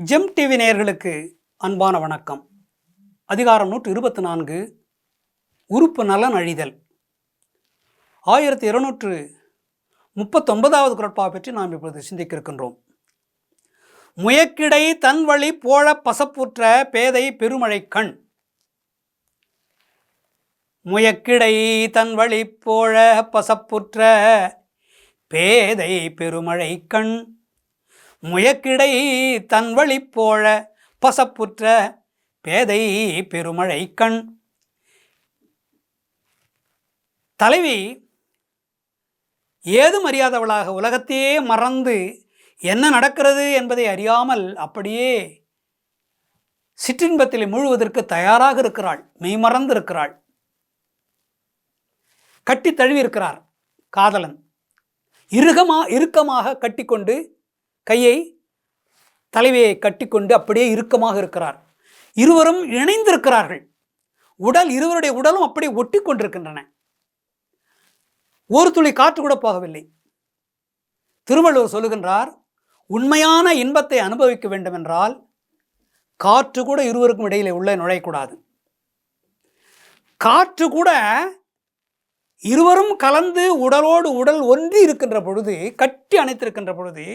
GeM TV நேயர்களுக்கு அன்பான வணக்கம். அதிகாரம் 124 உறுப்பு நலன் அழிதல். 1239வது குறட்பா பற்றி நாம் இப்பொழுது சிந்திக்க இருக்கின்றோம். முயக்கிடை தன் வழி போழ பசப்புற்ற பேதை பெருமழை கண். முயக்கிடை தன் வழி போழ பசப்புற்ற பேதை பெருமழை கண். முயக்கிடை தன் வழி போழ பசப்புற்ற பேதை பெருமழை கண். தலைவி ஏதும் அறியாதவளாக உலகத்தையே மறந்து என்ன நடக்கிறது என்பதை அறியாமல் அப்படியே சிற்றின்பத்தில் முழுவதற்கு தயாராக இருக்கிறாள். மெய்மறந்து இருக்கிறாள். கட்டி தழுவி இருக்கிறார் காதலன். இறுக்கமாக கட்டிக்கொண்டு கையை தலைவியை கட்டிக்கொண்டு அப்படியே இறுக்கமாக இருக்கிறார். இருவரும் இணைந்திருக்கிறார்கள். இருவருடைய உடலும் அப்படியே ஒட்டி கொண்டிருக்கின்றன. ஒரு துளி காற்று கூட போகவில்லை. திருவள்ளுவர் சொல்லுகின்றார், உண்மையான இன்பத்தை அனுபவிக்க வேண்டும் என்றால் காற்று கூட இருவருக்கும் இடையிலே உள்ள நுழையக்கூடாது. காற்று கூட இருவரும் கலந்து உடலோடு உடல் ஒன்றி இருக்கின்ற பொழுது, கட்டி அணைத்திருக்கின்ற பொழுது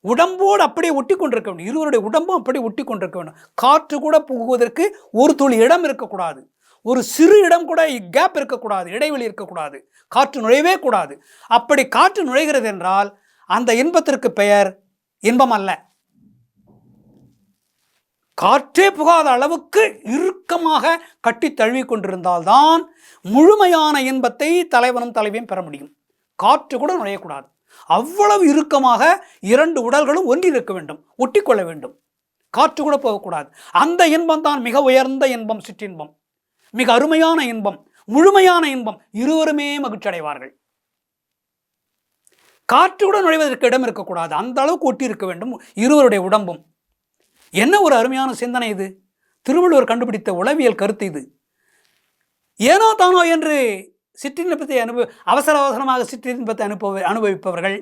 உடம்போடு அப்படியே ஒட்டி கொண்டிருக்க வேண்டும். இருவருடைய உடம்பும் அப்படியே ஒட்டி கொண்டிருக்க வேண்டும். காற்று கூட புகுவதற்கு ஒரு துளி இடம் இருக்கக்கூடாது. ஒரு சிறு இடம் கூட கேப் இருக்கக்கூடாது. இடைவெளி இருக்கக்கூடாது. காற்று நுழையவே கூடாது. அப்படி காற்று நுழைகிறது என்றால் அந்த இன்பத்திற்கு பெயர் இன்பம் அல்ல. காற்றே புகாத அளவுக்கு இறுக்கமாக கட்டி தழுவி கொண்டிருந்தால்தான் முழுமையான இன்பத்தை தலைவனும் தலைவியும் பெற முடியும். காற்று கூட நுழையக்கூடாது. அவ்வளவு இறுக்கமாக இரண்டு உடல்களும் ஒன்றிருக்க வேண்டும், ஒட்டிக்கொள்ள வேண்டும். காற்று கூட போகக்கூடாது. அந்த இன்பம் தான் மிக உயர்ந்த இன்பம், சிற்றின்பம், மிக அருமையான இன்பம், முழுமையான இன்பம். இருவருமே மகிழ்ச்சி அடைவார்கள். காற்று கூட நுழைவதற்கு இடம் இருக்கக்கூடாது. அந்த அளவுக்கு ஒட்டி இருக்க வேண்டும் இருவருடைய உடம்பும். என்ன ஒரு அருமையான சிந்தனை இது! திருவள்ளுவர் கண்டுபிடித்த உளவியல் கருத்து இது. ஏனோ தானோ என்று சிற்றின்பத்தை அவசர அவசரமாக சிற்றின்பத்தை அனுபவிப்பவர்கள்,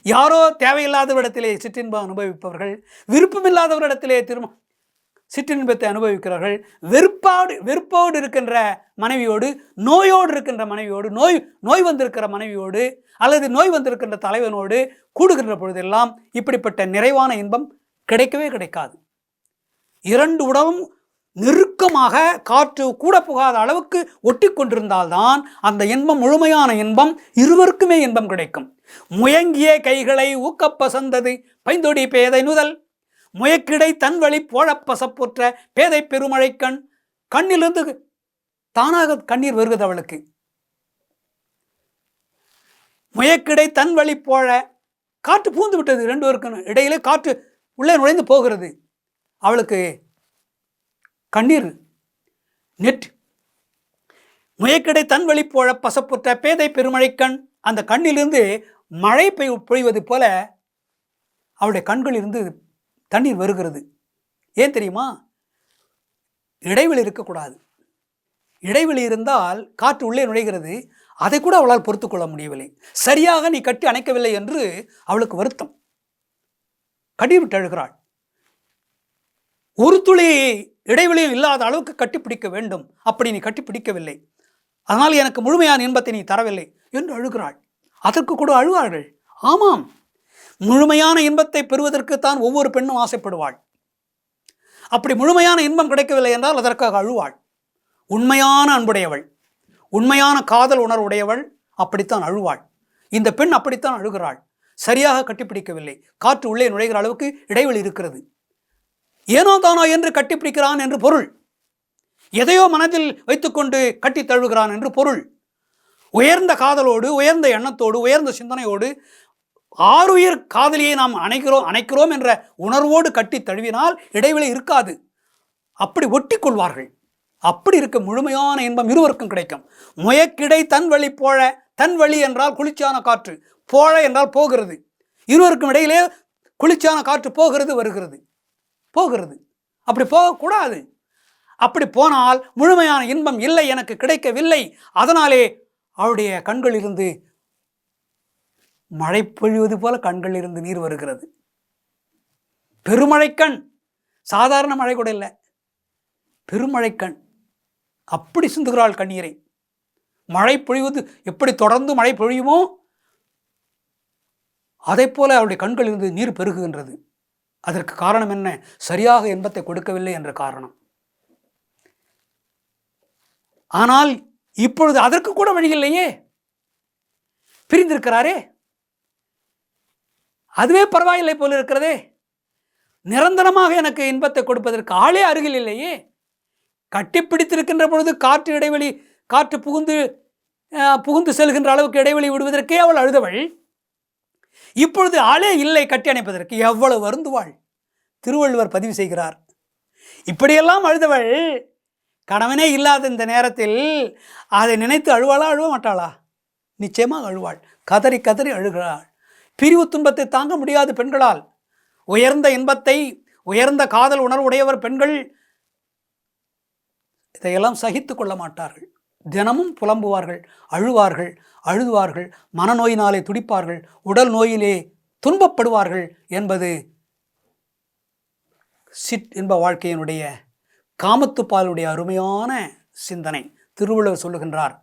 யாரோ தேவையில்லாதவரிடத்திலே சிற்றின்பம் அனுபவிப்பவர்கள், விருப்பமில்லாதவரிடத்திலே சிற்றின்பத்தை அனுபவிக்கிறார்கள். வெறுப்போடு இருக்கின்ற மனைவியோடு, நோயோடு இருக்கின்ற மனைவியோடு, நோய் வந்திருக்கிற மனைவியோடு அல்லது நோய் வந்திருக்கின்ற தலைவனோடு கூடுகின்ற பொழுதெல்லாம் இப்படிப்பட்ட நிறைவான இன்பம் கிடைக்கவே கிடைக்காது. இரண்டு உடலும் நெருக்கமாக காற்று கூட புகாத அளவுக்கு ஒட்டி கொண்டிருந்தால்தான் அந்த இன்பம் முழுமையான இன்பம், இருவருக்குமே இன்பம் கிடைக்கும். முயங்கிய கைகளை ஊக்கப்பசந்தது பைந்தொடி பேதை நுதல். முயக்கிடை தன் வழி போழப்பசப்புற்ற பேதை பெருமழை கண். கண்ணிலிருந்து தானாக கண்ணீர் வருகிறது அவளுக்கு. முயக்கிடை தன் வழி போழ, காற்று பூந்து விட்டது. ரெண்டு பேருக்கு இடையிலே காற்று உள்ளே நுழைந்து போகிறது. அவளுக்கு கண்ணீர் நெட். முயக்கிடை தன் வழி போழ பசப்புற்ற பேதை பெருமழை கண். அந்த கண்ணிலிருந்து மழை பொழிவது போல அவளுடைய கண்களிலிருந்து தண்ணீர் வருகிறது. ஏன் தெரியுமா? இடைவெளி இருக்கக்கூடாது. இடைவெளி இருந்தால் காற்று உள்ளே நுழைகிறது. அதை கூட அவளால் பொறுத்து கொள்ள முடியவில்லை. சரியாக நீ கட்டி அணைக்கவில்லை என்று அவளுக்கு வருத்தம். கடிவிட்டு அழுகிறாள். ஒரு துளி இடைவெளியும் இல்லாத அளவுக்கு கட்டிப்பிடிக்க வேண்டும். அப்படி நீ கட்டிப்பிடிக்கவில்லை, அதனால் எனக்கு முழுமையான இன்பத்தை நீ தரவில்லை என்று அழுகிறாள். அதற்கு கூட அழுவார்கள். ஆமாம், முழுமையான இன்பத்தை பெறுவதற்குத்தான் ஒவ்வொரு பெண்ணும் ஆசைப்படுவாள். அப்படி முழுமையான இன்பம் கிடைக்கவில்லை என்றால் அதற்காக அழுவாள். உண்மையான அன்புடையவள், உண்மையான காதல் உணர்வுடையவள் அப்படித்தான் அழுவாள். இந்த பெண் அப்படித்தான் அழுகிறாள். சரியாக கட்டிப்பிடிக்கவில்லை. காற்று உள்ளே நுழைகிற அளவுக்கு இடைவெளி இருக்கிறது. ஏனோ தானோ என்று கட்டிப்பிடிக்கிறான் என்று பொருள். எதையோ மனதில் வைத்துக்கொண்டு கட்டி தழுவுகிறான் என்று பொருள். உயர்ந்த காதலோடு, உயர்ந்த எண்ணத்தோடு, உயர்ந்த சிந்தனையோடு ஆருயிர் காதலியை நாம் அணைக்கிறோம் என்ற உணர்வோடு கட்டி தழுவினால் இடைவெளி இருக்காது. அப்படி ஒட்டி கொள்வார்கள். அப்படி இருக்க முழுமையான இன்பம் இருவருக்கும் கிடைக்கும். முயக்கிடை தன் வழி போழ. தன் வழி என்றால் குளிர்ச்சியான காற்று, போழ என்றால் போகிறது. இருவருக்கும் இடையிலே குளிர்ச்சியான காற்று போகிறது வருகிறது. அப்படி போகக்கூடாது. அப்படி போனால் முழுமையான இன்பம் இல்லை, எனக்கு கிடைக்கவில்லை. அதனாலே அவருடைய கண்களிலிருந்து மழை பொழிவது போல கண்களிலிருந்து நீர் வருகிறது. பெருமழைக்கண், சாதாரண மழை கூட இல்லை, பெருமழைக்கண். அப்படி சிந்துகிறாள் கண்ணீரை. மழை பொழிவது எப்படி தொடர்ந்து மழை பொழியுமோ அதை போல அவருடைய கண்களிலிருந்து நீர் பெருகுகின்றது. அதற்கு காரணம் என்ன? சரியாக இன்பத்தை கொடுக்கவில்லை என்ற காரணம். ஆனால் இப்பொழுது அதற்கு கூட வழி இல்லையே, பிரிந்திருக்கிறாரே, அதுவே பரவாயில்லை போல இருக்கிறதே. நிரந்தரமாக எனக்கு இன்பத்தை கொடுப்பதற்கு ஆளே அருகில் இல்லையே. கட்டிப்பிடித்திருக்கின்ற பொழுது காற்று இடைவெளி, காற்று புகுந்து செல்கின்ற அளவுக்கு இடைவெளி விடுவதற்கே அவள் அழுதவள். இப்பொழுது ஆளே இல்லை கட்டி அணைப்பதற்கு, எவ்வளவு வருந்துவாள். திருவள்ளுவர் பதிவு செய்கிறார். இப்படியெல்லாம் அழுதவள் கணவனே இல்லாத இந்த நேரத்தில் அதை நினைத்து அழுவாளா, அழுவ மாட்டாளா? நிச்சயமாக அழுவாள். கதறி கதறி அழுகிறாள். பிரிவு துன்பத்தை தாங்க முடியாது பெண்களால். உயர்ந்த இன்பத்தை, உயர்ந்த காதல் உணர்வுடையவர் பெண்கள் இதையெல்லாம் சகித்து கொள்ள மாட்டார்கள். தினமும் புலம்புவார்கள், அழுவார்கள், அழுதுவார்கள், மனநோயினாலே துடிப்பார்கள், உடல் நோயிலே துன்பப்படுவார்கள் என்பது இன்ப வாழ்க்கையினுடைய காமத்துப்பாலுடைய அருமையான சிந்தனை. திருவள்ளுவர் சொல்லுகின்றார்,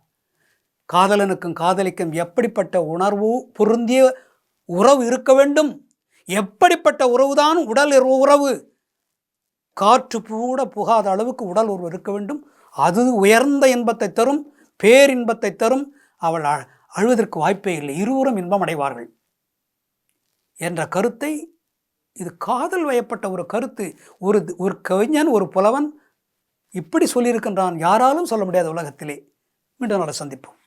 காதலனுக்கும் காதலிக்கும் எப்படிப்பட்ட உணர்வு பொருந்திய உறவு இருக்க வேண்டும், எப்படிப்பட்ட உறவுதான் உடல் உறவு, காற்று கூட புகாத அளவுக்கு உடல் உறவு இருக்க வேண்டும். அது உயர்ந்த இன்பத்தை தரும், பேரின்பத்தை தரும். அவள் அழுவதற்கு வாய்ப்பே இல்லை, இருவரும் இன்பம் அடைவார்கள் என்ற கருத்தை, இது காதல் வயப்பட்ட ஒரு கருத்து. ஒரு கவிஞன், ஒரு புலவன் இப்படி சொல்லியிருக்கின்றான். யாராலும் சொல்ல முடியாத உலகத்திலே. மீண்டும் நாளை சந்திப்போம்.